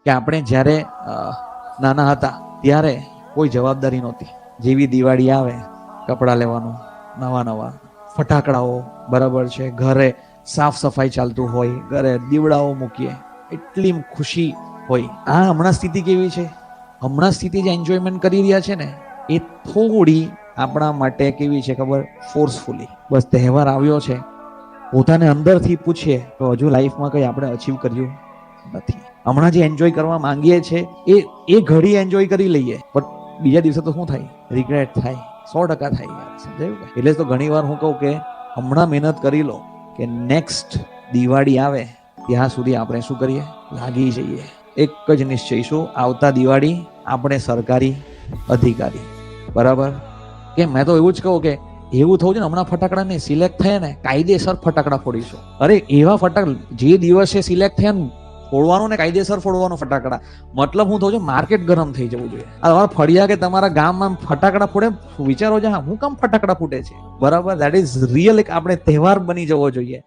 કે આપણે જ્યારે નાના હતા ત્યારે કોઈ જવાબદારી નહોતી. જેવી દિવાળી આવે, કપડાં લેવાનું નવા નવા, ફટાકડાઓ, બરાબર છે, ઘરે સાફ સફાઈ ચાલતું હોય, ઘરે દીવડાઓ મૂકીએ, એટલી ખુશી હોય. આ હમણાં સ્થિતિ કેવી છે? હમણાં સ્થિતિ જે એન્જોયમેન્ટ કરી રહ્યા છે ને, એ થોડી આપણા માટે કેવી છે ખબર? ફોર્સફુલી. બસ તહેવાર આવ્યો છે, પોતાને અંદરથી પૂછીએ તો હજુ લાઈફમાં કંઈ આપણે અચીવ કર્યું નથી. હમણાં જે એન્જોય કરવા માંગીએ છીએ એ ઘડી એન્જોય કરી લઈએ, પણ બીજા દિવસે તો શું થાય? રિગ્રેટ થાય. 100% થાય યાર, સમજાયું કે? એટલે તો ઘણી વાર હું કહું કે હમણાં મહેનત કરી લો કે નેક્સ્ટ દિવાળી આવે ત્યાં સુધી આપણે શું કરીએ? લાગી જઈએ. એક જ નિશ્ચય, શું? આવતા દિવાળી આપણે સરકારી અધિકારી, બરાબર? કે મેં તો એવું જ કહું કે એવું થવું છે ને, હમણાં ફટાકડા નહીં, સિલેક્ટ થયા ને કાયદેસર ફટાકડા ફોડીશું. અરે એવા ફટાકડા જે દિવસે સિલેક્ટ થયા ને ફોડવાનું ને કાયદેસર ફોડવાનો ફટાકડા. મતલબ હું થયું છે, માર્કેટ ગરમ થઈ જવું જોઈએ. આ તમારા ફળિયા કે તમારા ગામમાં ફટાકડા ફોડે, વિચારો છે, હું કામ ફટાકડા ફૂટે છે, બરાબર? That is real. એક આપણે તહેવાર બની જવો જોઈએ.